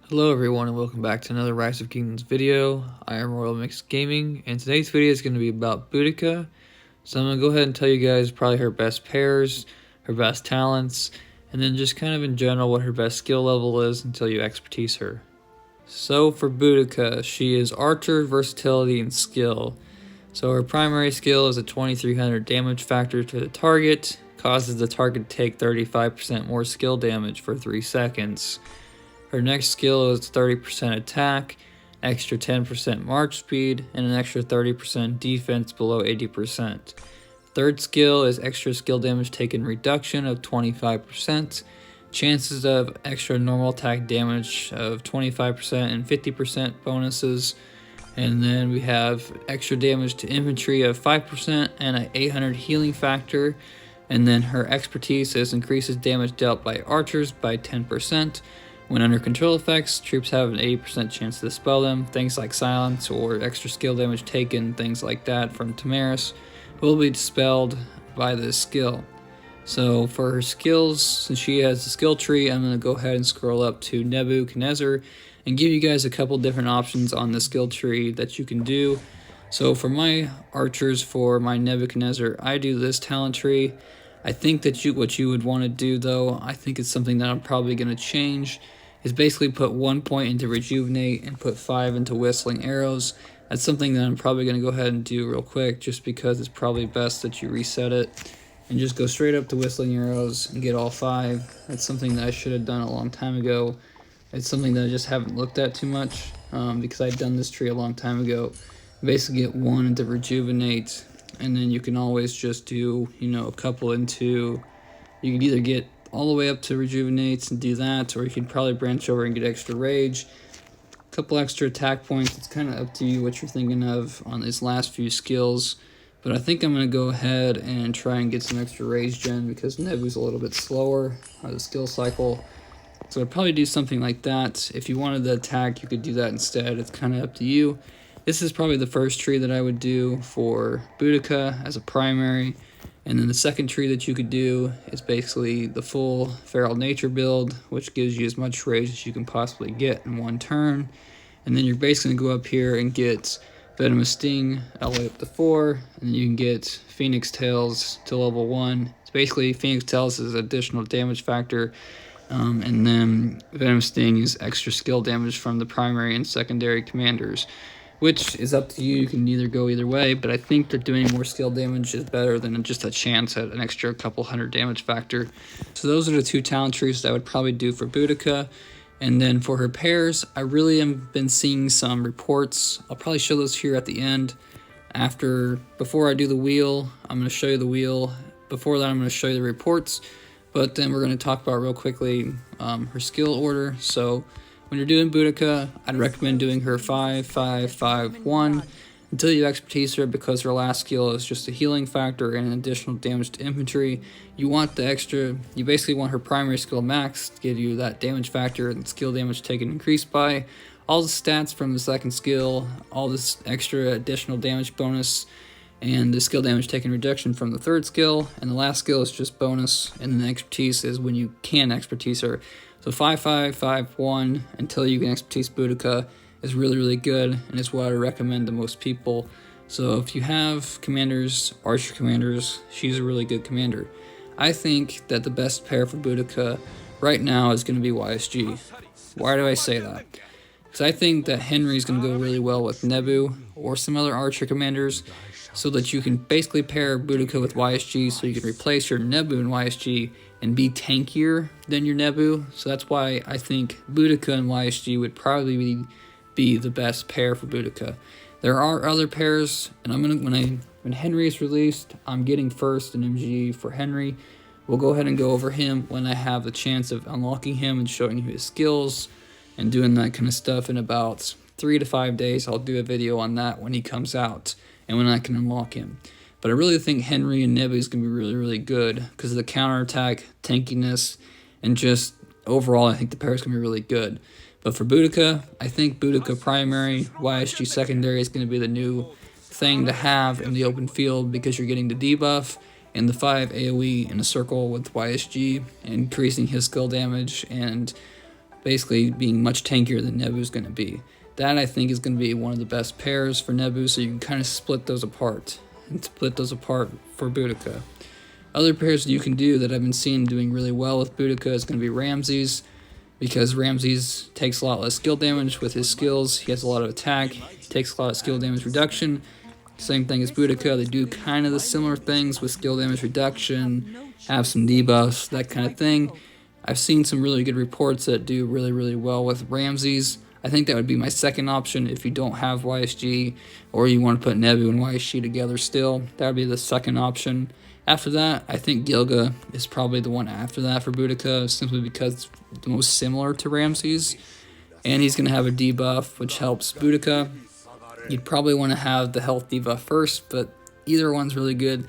Hello everyone and welcome back to another Rise of Kingdoms video. I am RoyalMixGaming and today's video is going to be about Boudica. So I'm going to go ahead and tell you guys probably her best pairs, her best talents, and then just kind of in general what her best skill level is until you expertise her. So for Boudica, she is Archer, Versatility, and Skill. So her primary skill is a 2300 damage factor to the target, causes the target to take 35% more skill damage for 3 seconds. Her next skill is 30% attack, extra 10% march speed, and an extra 30% defense below 80%. Third skill is extra skill damage taken reduction of 25%, chances of extra normal attack damage of 25% and 50% bonuses. And then we have extra damage to infantry of 5% and an 800 healing factor. And then her expertise is increases damage dealt by archers by 10%. When under control effects, troops have an 80% chance to dispel them. Things like silence or extra skill damage taken, things like that from Tamaris, will be dispelled by this skill. So for her skills, since she has the skill tree, I'm going to go ahead and scroll up to Nebuchadnezzar and give you guys a couple different options on the skill tree that you can do. So for my archers, for my Nebuchadnezzar, I do this talent tree. I think that what you would want to do, though, I think it's something that I'm probably going to change, is basically put 1 point into Rejuvenate and put 5 into Whistling Arrows. That's something that I'm probably going to go ahead and do real quick, just because it's probably best that you reset it and just go straight up to Whistling Arrows and get all 5. That's something that I should have done a long time ago. It's something that I just haven't looked at too much, because I'd done this tree a long time ago. Basically get 1 into Rejuvenate, and then you can always just do, a couple into, you can either get all the way up to Rejuvenate and do that, or you can probably branch over and get extra Rage, a couple extra attack points. It's kind of up to you what you're thinking of on these last few skills, but I think I'm going to go ahead and try and get some extra Rage gen, because Nebu's a little bit slower on the skill cycle, so I'd probably do something like that. If you wanted the attack, you could do that instead. It's kind of up to you. This is probably the first tree that I would do for Boudica as a primary. And then the second tree that you could do is basically the full Feral Nature build, which gives you as much rage as you can possibly get in 1 turn. And then you're basically going to go up here and get Venomous Sting all the way up to 4. And then you can get Phoenix Tails to level 1. It's basically Phoenix Tails is additional damage factor. And then Venomous Sting is extra skill damage from the primary and secondary commanders, which is up to you. You can either go either way, but I think that doing more skill damage is better than just a chance at an extra couple hundred damage factor. So those are the 2 talent trees that I would probably do for Boudica. And then for her pairs, I really have been seeing some reports. I'll probably show those here at the end. Before I do the wheel, I'm going to show you the wheel. Before that, I'm going to show you the reports. But then we're going to talk about real quickly her skill order. So when you're doing Boudica, I'd recommend doing her 5-5-5-1 until you expertise her, because her last skill is just a healing factor and an additional damage to infantry. You basically want her primary skill max to give you that damage factor and skill damage taken increased by all the stats from the second skill, all this extra additional damage bonus, and the skill damage taken reduction from the third skill, and the last skill is just bonus, and then the expertise is when you can expertise her. So 5-5-5-1 until you can expertise Boudica is really, really good, and it's what I recommend to most people. So if you have commanders, archer commanders, she's a really good commander. I think that the best pair for Boudica right now is going to be YSG. Why do I say that? Because I think that Henry's going to go really well with Nebu or some other archer commanders, so that you can basically pair Boudica with YSG, so you can replace your Nebu in YSG and be tankier than your Nebu. So that's why I think Boudica and YSG would probably be the best pair for Boudica. There are other pairs, and when Henry is released, I'm getting first in MG for Henry. We'll go ahead and go over him when I have the chance of unlocking him and showing you his skills and doing that kind of stuff. In about 3 to 5 days, I'll do a video on that when he comes out and when I can unlock him. But I really think Henry and Nebu is going to be really, really good because of the counterattack, tankiness, and just overall, I think the pair is going to be really good. But for Boudica, I think Boudica primary, YSG secondary is going to be the new thing to have in the open field, because you're getting the debuff and the 5 AoE in a circle with YSG, increasing his skill damage and basically being much tankier than Nebu is going to be. That I think is going to be one of the best pairs for Nebu, so you can kind of split those apart for Boudica. Other pairs you can do that I've been seeing doing really well with Boudica is going to be Ramses, because Ramses takes a lot less skill damage with his skills. He has a lot of attack, he takes a lot of skill damage reduction. Same thing as Boudica, they do kind of the similar things with skill damage reduction, have some debuffs, that kind of thing. I've seen some really good reports that do really, really well with Ramses. I think that would be my second option if you don't have YSG, or you want to put Nebu and YSG together still. That would be the second option. After that, I think Gilga is probably the one after that for Boudica, simply because it's the most similar to Ramses. And he's going to have a debuff, which helps Boudica. You'd probably want to have the health debuff first, but either one's really good.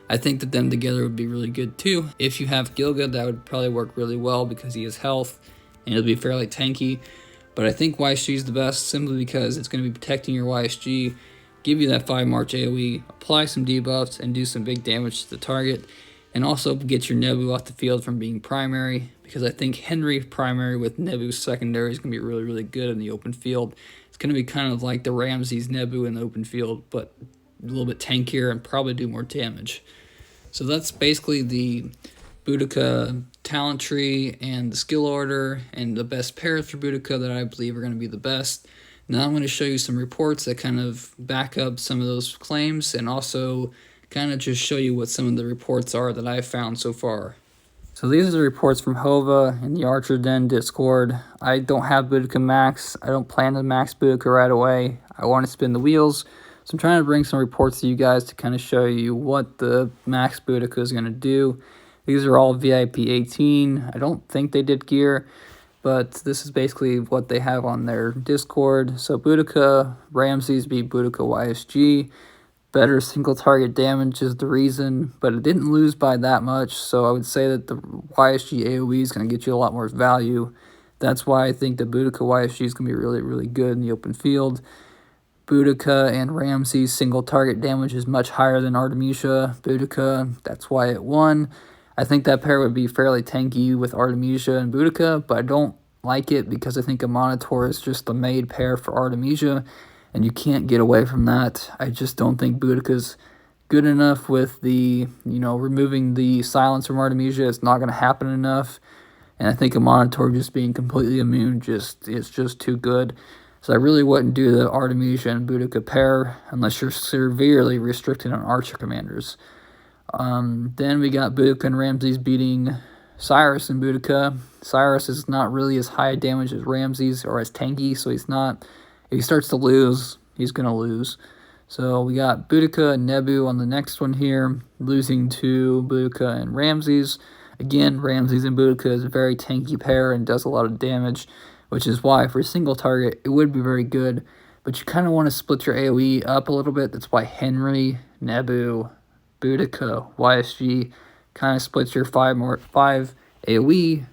I think that them together would be really good too. If you have Gilga, that would probably work really well because he has health and it'll be fairly tanky. But I think YSG is the best simply because it's going to be protecting your YSG, give you that 5 March AoE, apply some debuffs, and do some big damage to the target. And also get your Nebu off the field from being primary, because I think Henry primary with Nebu secondary is going to be really, really good in the open field. It's going to be kind of like the Ramses Nebu in the open field, but a little bit tankier and probably do more damage. So that's basically the Boudica talent tree and the skill order and the best pairs for Boudica that I believe are going to be the best. Now I'm going to show you some reports that kind of back up some of those claims, and also kind of just show you what some of the reports are that I've found so far. So these are the reports from Hova in the Archer Den Discord. I don't have Boudica max. I don't plan to max Boudica right away. I want to spin the wheels. So I'm trying to bring some reports to you guys to kind of show you what the max Boudica is going to do. These are all VIP 18. I don't think they did gear, but this is basically what they have on their Discord. So Boudica, Ramses beat Boudica YSG. Better single target damage is the reason, but it didn't lose by that much, so I would say that the YSG AoE is going to get you a lot more value. That's why I think the Boudica YSG is going to be really, really good in the open field. Boudica and Ramses single target damage is much higher than Artemisia. Boudica, that's why it won. I think that pair would be fairly tanky with Artemisia and Boudica, but I don't like it because I think a Monitor is just the made pair for Artemisia, and you can't get away from that. I just don't think Boudica's good enough with the, removing the silence from Artemisia. It's not going to happen enough, and I think a Monitor just being completely immune is just too good. So I really wouldn't do the Artemisia and Boudica pair unless you're severely restricted on Archer commanders. Then we got Boudica and Ramses beating Cyrus and Boudica. Cyrus is not really as high damage as Ramses, or as tanky, so he's not. If he starts to lose, he's going to lose. So we got Boudica and Nebu on the next one here, losing to Boudica and Ramses. Again, Ramses and Boudica is a very tanky pair and does a lot of damage, which is why for a single target, it would be very good. But you kind of want to split your AoE up a little bit. That's why Henry, Nebu, Boudica, YSG kind of splits your 5 AoE,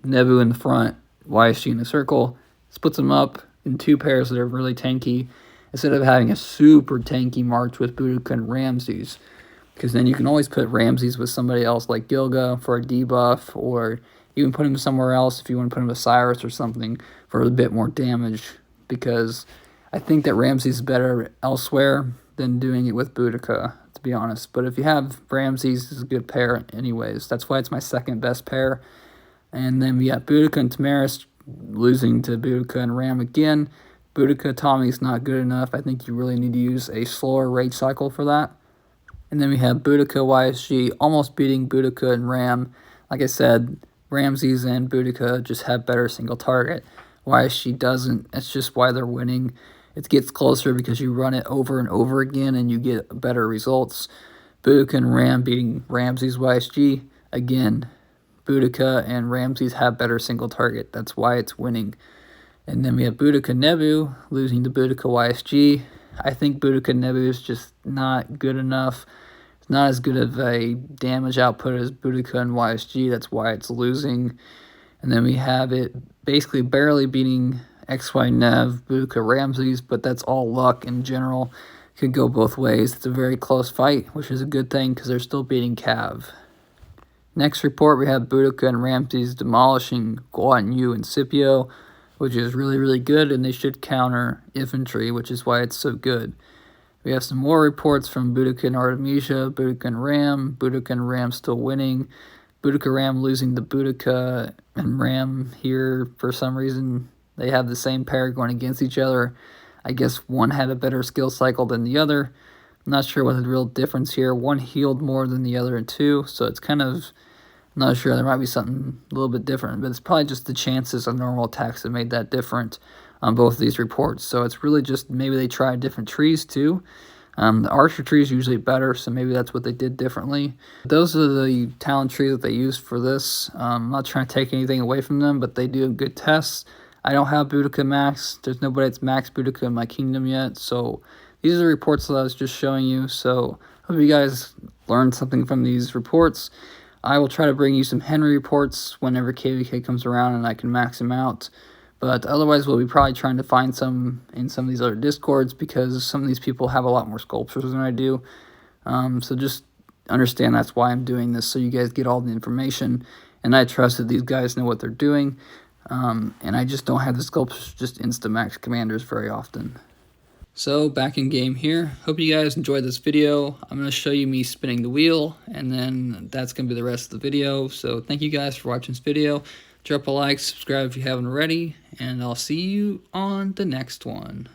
Nebu in the front, YSG in the circle, splits them up in 2 pairs that are really tanky, instead of having a super tanky March with Boudica and Ramses. Because then you can always put Ramses with somebody else like Gilga for a debuff, or even put him somewhere else if you want to put him with Cyrus or something for a bit more damage. Because I think that Ramses is better elsewhere than doing it with Boudica, to be honest. But if you have Ramses, it's a good pair anyways. That's why it's my second best pair. And then we got Boudica and Tamaris losing to Boudica and Ram again. Boudica Tommy's not good enough. I think you really need to use a slower rage cycle for that. And then we have Boudica YSG almost beating Boudica and Ram. Like I said, Ramses and Boudica just have better single target. YSG doesn't. That's just why they're winning. It gets closer because you run it over and over again and you get better results. Boudica and Ram beating Ramses YSG. Again, Boudica and Ramses have better single target. That's why it's winning. And then we have Boudica Nebu losing to Boudica YSG. I think Boudica Nebu is just not good enough. It's not as good of a damage output as Boudica and YSG. That's why it's losing. And then we have it basically barely beating XY Nev, Boudica Ramses, but that's all luck in general. It could go both ways. It's a very close fight, which is a good thing because they're still beating Cav. Next report, we have Boudica and Ramses demolishing Guan Yu and Scipio, which is really, really good, and they should counter infantry, which is why it's so good. We have some more reports from Boudica and Artemisia, Boudica and Ram still winning, Boudica Ram losing to Boudica and Ram here for some reason. They have the same pair going against each other. I guess one had a better skill cycle than the other. I'm not sure what the real difference here. One healed more than the other in 2, so it's kind of, I'm not sure. There might be something a little bit different, but it's probably just the chances of normal attacks that made that different on both of these reports. So it's really just maybe they tried different trees too. The archer tree is usually better, so maybe that's what they did differently. Those are the talent trees that they used for this. I'm not trying to take anything away from them, but they do good tests. I don't have Boudica max. There's nobody that's max Boudica in my kingdom yet, so these are the reports that I was just showing you. So hope you guys learned something from these reports. I will try to bring you some Henry reports whenever KVK comes around and I can max him out. But otherwise, we'll be probably trying to find some in some of these other Discords because some of these people have a lot more sculptures than I do. So just understand that's why I'm doing this, so you guys get all the information. And I trust that these guys know what they're doing. And I just don't have the sculptures just insta-max commanders very often. So back in game here. Hope you guys enjoyed this video. I'm going to show you me spinning the wheel, and then that's going to be the rest of the video. So thank you guys for watching this video. Drop a like, subscribe if you haven't already, and I'll see you on the next one.